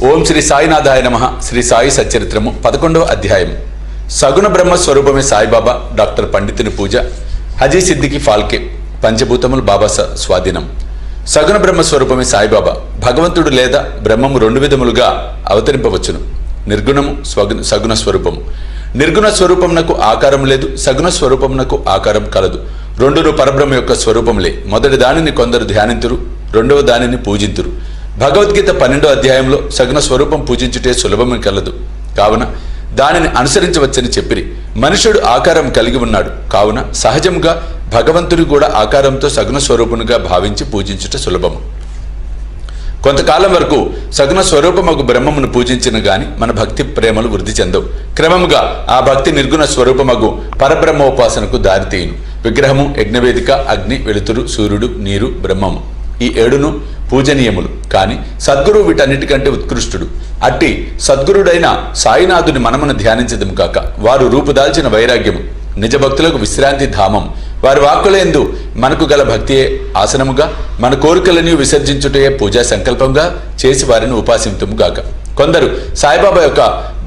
ఓం శ్రీ సాయినాథాయ నమః. శ్రీ సాయి సచ్చరిత్రము 11వ అధ్యాయము. సగుణ బ్రహ్మ స్వరూపమే సాయిబాబా. డాక్టర్ పండితుని పూజ. హజీ సిద్దికి ఫాల్కే. పంచభూతములు బాబా స్వాధీనం. సగుణ బ్రహ్మ స్వరూపమే సాయిబాబా. భగవంతుడు లేదా బ్రహ్మము రెండు విధములుగా అవతరింపవచ్చును. నిర్గుణము, సగుణ స్వరూపము. నిర్గుణ స్వరూపమునకు ఆకారం లేదు, సగుణ స్వరూపమునకు ఆకారం కలదు. రెండును పరబ్రహ్మ యొక్క స్వరూపములే. మొదటి దానిని కొందరు ధ్యానింతురు, రెండవ దానిని పూజింతురు. భగవద్గీత 12వ అధ్యాయంలో సగుణ స్వరూపం పూజించుటే సులభమే కలదు, కావున దానిని అనుసరించవచ్చని చెప్పిరి. మనుషుడు ఆకారం కలిగి ఉన్నాడు, కావున సహజంగా భగవంతుడు కూడా ఆకారంతో సగుణ స్వరూపునిగా భావించి పూజించుట సులభము. కొంతకాలం వరకు సగుణ స్వరూపమగు బ్రహ్మమును పూజించిన గాని మన భక్తి ప్రేమలు వృద్ధి చెందవు. క్రమముగా ఆ భక్తి నిర్గుణ స్వరూపమగు పరబ్రహ్మోపాసనకు దారితీయును. విగ్రహము, యజ్ఞవేదిక, అగ్ని, వెలుతురు, సూర్యుడు, నీరు, బ్రహ్మము ఈ ఏడును పూజనీయములు. కాని సద్గురువు వీటన్నిటికంటే ఉత్కృష్టుడు. అట్టి సద్గురుడైన సాయినాథుని మనమును ధ్యానించదము కాక వారు రూపుదాల్చిన వైరాగ్యము నిజ భక్తులకు విశ్రాంతి ధామం. వారి వాక్కులందు మనకు గల భక్తియే ఆసనముగా, మన కోరికలను విసర్జించుటయే పూజా సంకల్పంగా చేసి వారిని ఉపాసింతుము గాక. కొందరు సాయిబాబా యొక్క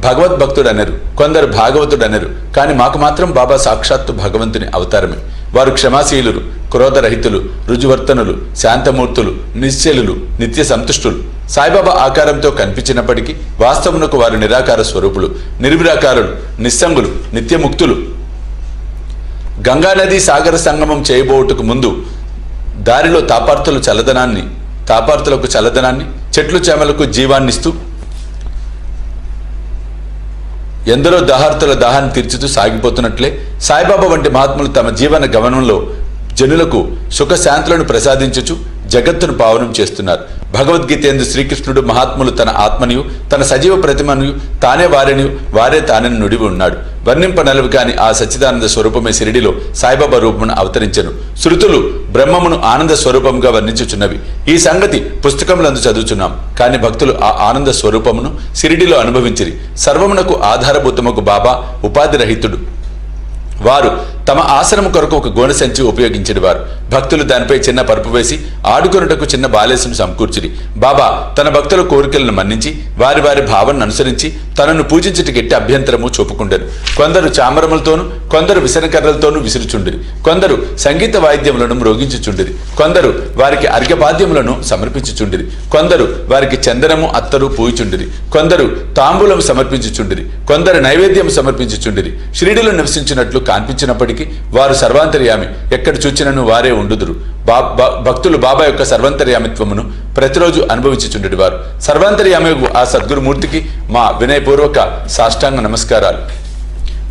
భగవద్భక్తుడు అనరు, కొందరు భాగవతుడు అనరు. కానీ మాకు మాత్రం బాబా సాక్షాత్తు భగవంతుని అవతారమే. వారు క్షమాశీలురు, క్రోధరహితులు, రుజువర్తనులు, శాంతమూర్తులు, నిశ్చలులు, నిత్య సంతుష్టులు. సాయిబాబా ఆకారంతో కనిపించినప్పటికీ వాస్తవమునకు వారు నిరాకార స్వరూపులు, నిర్విరాకారులు, నిస్సంగులు, నిత్యముక్తులు. గంగానది సాగర సంగమం చేయబోటుకు ముందు దారిలో తాపార్తులకు చల్లదనాన్ని, చెట్లు చేమలకు జీవాన్నిస్తూ ఎందరో దాహార్తుల దాహాన్ని తీర్చుతూ సాగిపోతున్నట్లే సాయిబాబా వంటి మహాత్ములు తమ జీవన గమనంలో జనులకు సుఖశాంతులను ప్రసాదించుచు జగత్తును పావనం చేస్తున్నారు. భగవద్గీత యందు శ్రీకృష్ణుడు మహాత్ములు తన ఆత్మనియు తన సజీవ ప్రతిమను తానే వారిని వారే తానని నుడివి ఉన్నాడు. వర్ణింపనలవి కాని ఆ సచ్చిదానంద స్వరూపమే షిరిడిలో సాయిబాబా రూపమును అవతరించెను. శృతులు బ్రహ్మమును ఆనంద స్వరూపంగా వర్ణించుచున్నవి. ఈ సంగతి పుస్తకములందు చదువుచున్నాం. కానీ భక్తులు ఆ ఆనంద స్వరూపమును షిరిడిలో అనుభవించిరి. సర్వమునకు ఆధారభూతముకు బాబా ఉపాధిరహితుడు. వారు తమ ఆసనము కొరకు ఒక గోనె సంచి ఉపయోగించేవారు. భక్తులు దానిపై చిన్న పరుపు వేసి ఆడుకొనుటకు చిన్న బాలేసును సమకూర్చిరి. బాబా తన భక్తుల కోరికలను మన్నించి వారి వారి భావనను అనుసరించి తనను పూజించుటకు ఎట్టి అభ్యంతరము చూపుకుండెను. కొందరు చామరములతోనూ, కొందరు విసనకర్రలతోనూ విసురుచుండిరి. కొందరు సంగీత వాయిద్యములను మ్రోగించుచుండిరి. కొందరు వారికి అర్ఘ్యపాద్యములను సమర్పించుచుండిరి. కొందరు వారికి చందనము, అత్తరు పూయుచుండిరి. కొందరు తాంబూలము సమర్పించుచుండిరి. కొందరు నైవేద్యం సమర్పించుచుండిరి. షిరిడిలో నివసించినట్లు కాన్పించినప్పటికీ వారు సర్వాంతర్యామి, ఎక్కడ చూచినను వారే ఉండుదురు. భక్తులు బాబా యొక్క సర్వాంతర్యామిత్వమును ప్రతిరోజు అనుభవించుచుండేటి వారు. సర్వాంతర్యామి ఆ సద్గురుమూర్తికి మా వినయపూర్వక సాష్టాంగ నమస్కారాలు.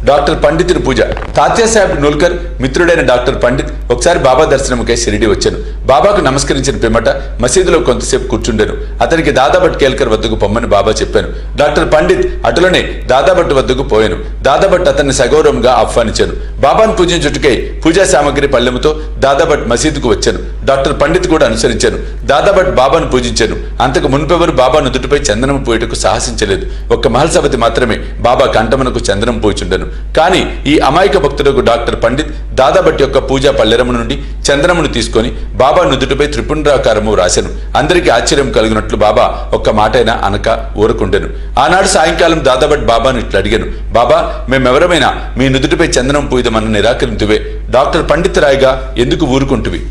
డాక్టర్ పండితుని పూజ. తాత్యాసాహెబ్ నూల్కర్ మిత్రుడైన డాక్టర్ పండిత్ ఒకసారి బాబా దర్శనముకై షిరిడి వచ్చాను. బాబాకు నమస్కరించిన పిమ్మట మసీదులో కొంతసేపు కూర్చుండాను. అతనికి దాదాభట్ కేల్కర్ వద్దకు పొమ్మని బాబా చెప్పాను. డాక్టర్ పండిత్ అటులోనే దాదాభట్ వద్దకు పోయాను. దాదాభట్ అతన్ని సగౌరవంగా ఆహ్వానించాను. బాబాను పూజించుటకై పూజా సామగ్రి పళ్ళెముతో దాదాభట్ మసీదుకు వచ్చాను. డాక్టర్ పండిత్ కూడా అనుసరించాను. దాదాభట్ బాబాను పూజించాను. అంతకు మున్పెవరు బాబా నుదుటిపై చందనం పోయేటకు సాహసించలేదు. ఒక్క మహల్సభతి మాత్రమే బాబా కంఠమునకు చందనం పోయిచుండెను. కానీ ఈ అమాయక భక్తులకు డాక్టర్ పండిత్ దాదాభట్ యొక్క పూజా పల్లెరము నుండి చందనమును తీసుకొని బాబా నుదుటిపై త్రిపుండ్రాకారము రాశాను. అందరికీ ఆశ్చర్యం కలిగినట్లు బాబా ఒక్క మాటైనా అనక ఊరకుండెను. ఆనాడు సాయంకాలం దాదాభట్ బాబాను ఇట్లా అడిగాను, బాబా, మేమెవరమైనా మీ నుదుటిపై చందనం పూయదమని నిరాకరింతువే, డాక్టర్ పండిత్ రాయిగా ఎందుకు ఊరుకుంటువి?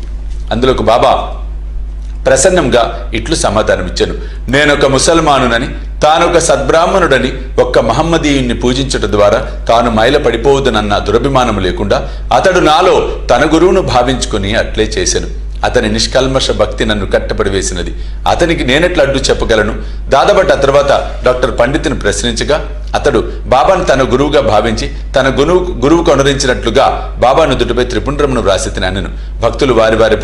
అందులోకి బాబా ప్రసన్నంగా ఇట్లు సమాధానమిచ్చాను, నేనొక ముసల్మానునని, తానొక సద్బ్రాహ్మణుడని, ఒక్క మహమ్మదీయుణ్ణి పూజించట ద్వారా తాను మైల పడిపోవదనన్న దురభిమానము లేకుండా అతడు నాలో తన గురువును భావించుకుని అట్లే చేశాను. అతని నిష్కల్మష భక్తి నన్ను కట్టబడి వేసినది. అతనికి నేనెట్లా అడ్డు చెప్పగలను? దాదాభట్ ఆ తర్వాత డాక్టర్ పండితుని ప్రశ్నించగా అతడు బాబాను తన గురువుగా భావించి తన గురువుకు అనురించినట్లుగా బాబా నుదుటిపై త్రిపుండ్రమును వ్రాసి తినను. భక్తులు వారి వారి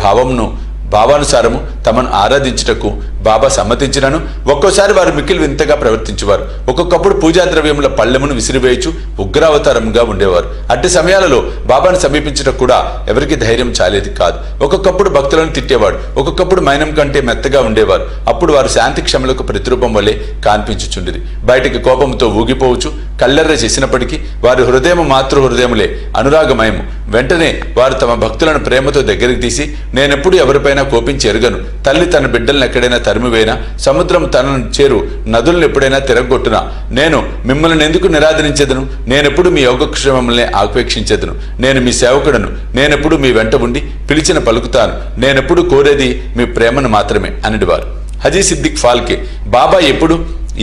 భావానుసారము తమను ఆరాధించుటకు బాబా సమ్మతించినను ఒక్కోసారి వారు మిక్కిలి వింతగా ప్రవర్తించేవారు. ఒక్కొక్కప్పుడు పూజా ద్రవ్యముల పళ్ళెమును విసిరివేయచు ఉగ్రావతారంగా ఉండేవారు. అట్టి సమయాలలో బాబాను సమీపించటం కూడా ఎవరికి ధైర్యం చాలేది కాదు. ఒక్కొక్కప్పుడు భక్తులను తిట్టేవాడు. ఒక్కొక్కప్పుడు మైనం కంటే మెత్తగా ఉండేవారు. అప్పుడు వారు శాంతి క్షమలకు ప్రతిరూపం వల్లే కాన్పించుచుండిరి. బయటికి కోపంతో ఊగిపోవచ్చు, కళ్ళెర్ర చేసినప్పటికీ వారి హృదయం మాతృ హృదయములే అనురాగమయము. వెంటనే వారు తమ భక్తులను ప్రేమతో దగ్గరికి తీసి, నేనెప్పుడు ఎవరిపైనా కోపించి ఎరుగను. తల్లి తన బిడ్డలను ఎక్కడైనా తరిమివేనా, సముద్రం తనను చేరు నదులను ఎప్పుడైనా తిరగొట్టునా, నేను మిమ్మల్ని ఎందుకు నిరాదరించెదను? నేనెప్పుడు మీ యోగక్షేమములనే ఆపేక్షించెదను. నేను మీ సేవకుడను. నేనెప్పుడు మీ వెంట ఉండి పిలిచిన పలుకుతాను. నేనెప్పుడు కోరేది మీ ప్రేమను మాత్రమే అనేవారు. హజీ సిద్దిక్ ఫాల్కే బాబా ఎప్పుడు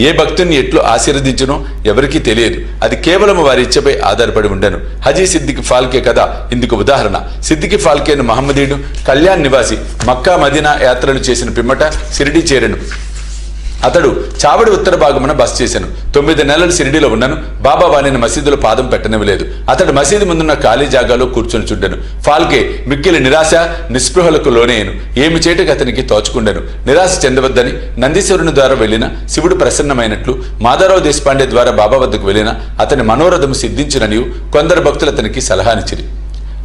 ఏ భక్తుని ఎట్లు ఆశీర్వదించునో ఎవరికీ తెలియదు. అది కేవలం వారి ఇచ్చపై ఆధారపడి ఉండను. హజీ సిద్దిక్ ఫాల్కే కథ ఇందుకు ఉదాహరణ. సిద్దిక్ ఫాల్కేను మహమ్మదీయుడు, కళ్యాణ్ నివాసి. మక్కా మదీనా యాత్రలు చేసిన పిమ్మట షిరిడీ చేరెను. అతడు చావడి ఉత్తర భాగమున బస చేశాను. 9 నెలలు షిరిడీలో ఉన్నాను. బాబా వారిని మసీదులో పాదం పెట్టనివ్వలేదు. అతడు మసీదు ముందున్న ఖాళీ జాగాలో కూర్చొని చుండెను. ఫాల్కే మిక్కిలి నిరాశ నిస్పృహలకు లోనేయను. ఏమి చేయటకు అతనికి తోచుకుండెను. నిరాశ చెందవద్దని నందీశ్వరుని ద్వారా వెళ్లిన శివుడు ప్రసన్నమైనట్లు, మాధవరావు దేశపాండే ద్వారా బాబా వద్దకు వెళ్లిన అతని మనోరథము సిద్ధించిననియు కొందరు భక్తులు అతనికి సలహానిచ్చిరి.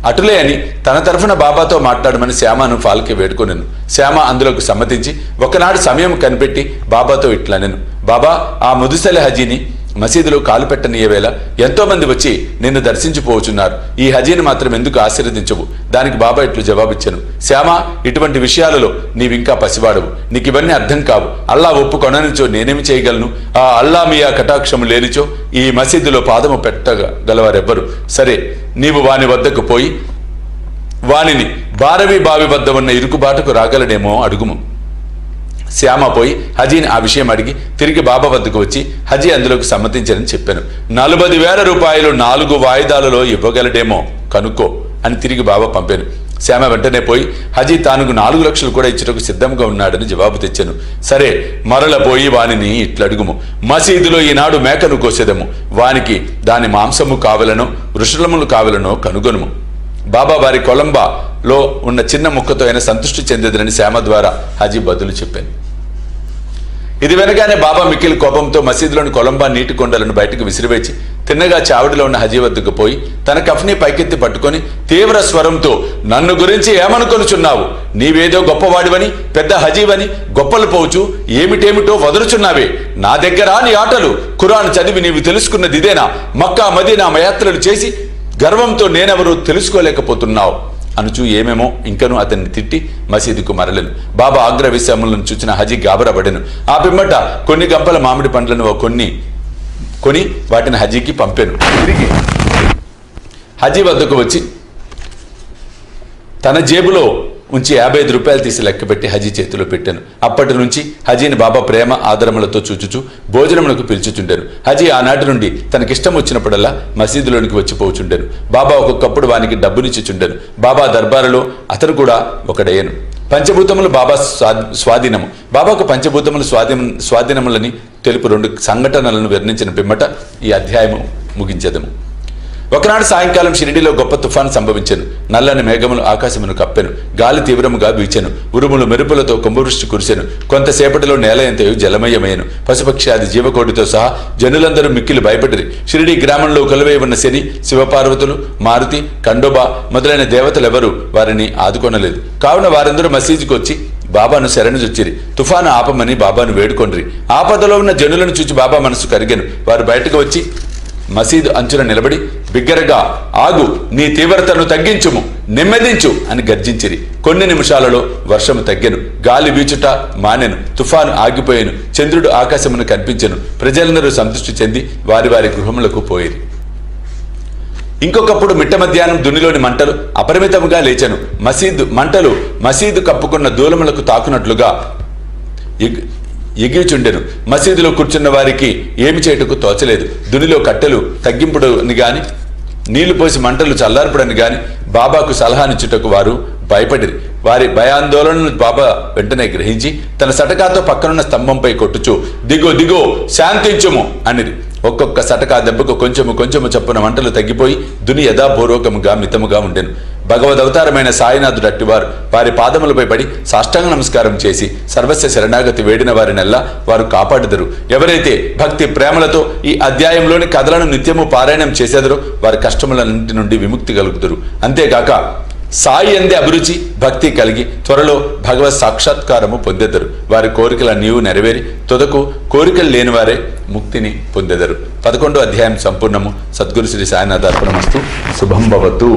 అటులే అని తన తరఫున బాబాతో మాట్లాడమని శ్యామను ఫాల్కే వేడుకొనెను. శ్యామ అందులోకి సమ్మతించి ఒకనాడు సమయం కనిపెట్టి బాబాతో ఇట్లనెను, బాబా, ఆ ముదుసలి హజీని మసీదులో కాలు పెట్టనీయవేళ ఎంతో మంది వచ్చి నిన్ను దర్శించిపోవచ్చున్నారు. ఈ హజీని మాత్రం ఎందుకు ఆశీర్వదించవు? దానికి బాబా ఇట్లు జవాబిచ్చాను, శ్యామ, ఇటువంటి విషయాలలో నీవింకా పసివాడవు. నీకు ఇవన్నీ అర్థం కావు. అల్లా ఒప్పుకొననిచో నేనేమి చేయగలను? ఆ అల్లా మియా కటాక్షము లేనిచో ఈ మసీదులో పాదము పెట్టగలవారెవ్వరు. సరే, నీవు వాని వద్దకు పోయి వానిని బారవి బావి వద్ద ఉన్న ఇరుకుబాటుకు రాగలడేమో అడుగుము. శ్యామ పోయి హజీని ఆ విషయం అడిగి తిరిగి బాబా వద్దకు వచ్చి హజీ అందులోకి సమ్మతించారని చెప్పాను. 40,000 రూపాయలు 4 వాయిదాలలో ఇవ్వగలడేమో కనుక్కో అని తిరిగి బాబా పంపాను. శ్యామ వెంటనే పోయి హజీ తానుకు 4 లక్షలు కూడా ఇచ్చుటకు సిద్ధంగా ఉన్నాడని జవాబు తెచ్చాను. సరే, మరల పోయి వానిని ఇట్లడుగుము, మసీదులో ఈనాడు మేకను కోసేదము, వానికి దాని మాంసము కావలనో వృషలములు కావలనో కనుగొనుము. బాబా వారి కొలంబాలో ఉన్న చిన్న ముక్కతో అయినా సంతృష్టి చెందేదనని శ్యామ ద్వారా హజీ బదులు చెప్పాను. ఇది వినగానే బాబా మిక్కిలి కోపంతో మసీదులోని కొలంబా నీటి కొండలను బయటకు విసిరివేచి తిన్నగా చావిడిలో ఉన్న హజీ వద్దకు పోయి తన కఫ్ని పైకెత్తి పట్టుకొని తీవ్ర స్వరంతో, నన్ను గురించి ఏమనుకొనుచున్నావు? నీవేదో గొప్పవాడివని, పెద్ద హజీవని గొప్పలు పోవచ్చు ఏమిటేమిటో వదులుచున్నావే. నా దగ్గర నీ ఆటలు. ఖురాన్ చదివి నీవు తెలుసుకున్నది ఇదేనా? మక్కా మదీనా యాత్రలు చేసి గర్వంతో నేనెవరూ తెలుసుకోలేకపోతున్నావు అనుచూ ఏమేమో ఇంకనూ అతన్ని తిట్టి మసీదుకు మరలను. బాబా ఆగ్రవిషములను చూచిన హజీ గాబరపడెను. ఆ పిమ్మట కొన్ని గంపల మామిడి పండ్లను కొని వాటిని హజీకి పంపాను. తిరిగి హజీ వద్దకు వచ్చి తన జేబులో ఉంచి 55 రూపాయలు తీసి లెక్కపెట్టి హజీ చేతిలో పెట్టాను. అప్పటి నుంచి హజీని బాబా ప్రేమ ఆదరములతో చూచుచూ భోజనమునకు పిలుచుచుండాను. హజీ ఆనాటి నుండి తనకిష్టం వచ్చినప్పుడల్లా మసీదులోనికి వచ్చిపోచుండాను. బాబా ఒక్కొక్కప్పుడు వానికి డబ్బునిచ్చుచుండాను. బాబా దర్బారులో అతను కూడా ఒకడయ్యను. పంచభూతములు బాబా స్వాధీనము. బాబాకు పంచభూతములు స్వాధీనములని తెలుపు 2 సంఘటనలను వర్ణించిన పిమ్మట ఈ అధ్యాయము ముగించెదము. ఒకనాడు సాయంకాలం షిరిడీలో గొప్ప తుఫాను సంభవించెను. నల్లని మేఘములు ఆకాశమును కప్పెను. గాలి తీవ్రముగా వీచెను. ఉరుములు మెరుపులతో కుంభవృష్టి కురిసెను. కొంతసేపటిలో నేల ఎంతయో జలమయమయ్యను. పశుపక్షాది జీవకోటితో సహా జనులందరూ మిక్కిలి భయపడిరి. షిరిడీ గ్రామంలో కొలువై ఉన్న శని, శివపార్వతులు, మారుతి, ఖండోబా మొదలైన దేవతలెవరూ వారిని ఆదుకొనలేదు. కావున వారందరూ మసీదుకు వచ్చి బాబాను శరణుజొచ్చిరి. తుఫాను ఆపమని బాబాను వేడుకొండ్రి. ఆపదలో ఉన్న జనులను చూచి బాబా మనసు కరిగెను. వారు బయటకు వచ్చి మసీదు అంచున నిలబడి బిగ్గరగా, ఆగు, నీ తీవ్రతను తగ్గించుము, నెమ్మదించు అని గర్జించిరి. కొన్ని నిమిషాలలో వర్షము తగ్గెను. గాలి వీచుట మానెను. తుఫాను ఆగిపోయాను. చంద్రుడు ఆకాశమును కనిపించెను. ప్రజలందరూ సంతృష్టి చెంది వారి వారి గృహములకు పోయిరి. ఇంకొకప్పుడు మిట్ట మధ్యాహ్నం దునిలోని మంటలు అపరిమితముగా లేచెను. మంటలు మసీదు కప్పుకున్న దూలములకు తాకునట్లుగా ఎగిరిచుండెను. మసీదులో కూర్చున్న వారికి ఏమి చేయుటకు తోచలేదు. దునిలో కట్టెలు తగ్గింపుడని గాని నీళ్లు పోసి మంటలు చల్లార్పుడని గాని బాబాకు సలహానిచ్చుటకు వారు భయపడిరి. వారి భయాందోళనను బాబా వెంటనే గ్రహించి తన సటకాతో పక్కనున్న స్తంభంపై కొట్టుచు, దిగో దిగో, శాంతించుము అనిది. ఒక్కొక్క సటకా దెబ్బకు కొంచెము చప్పున మంటలు తగ్గిపోయి దుని యథాపూర్వకముగా మితముగా ఉండెను. భగవదవతారమైన సాయినాథుడు అట్టివారు వారి పాదములపై పడి సాష్టాంగ నమస్కారం చేసి సర్వస్వ శరణాగతి వేడిన వారినెల్లా వారు కాపాడుదరు. ఎవరైతే భక్తి ప్రేమలతో ఈ అధ్యాయంలోని కథలను నిత్యము పారాయణం చేసేదరో వారి కష్టములన్నింటి నుండి విముక్తి కలుగుతారు. అంతేగాక సాయి అందే అభిరుచి భక్తి కలిగి త్వరలో భగవత్ సాక్షాత్కారము పొందెదరు. వారి కోరికలన్నీ నెరవేరి తుదకు కోరికలు లేని వారే ముక్తిని పొందెదరు. 11వ అధ్యాయం సంపూర్ణము. సద్గురు శ్రీ సాయినాథ అర్పణమస్తు. శుభం భవతు.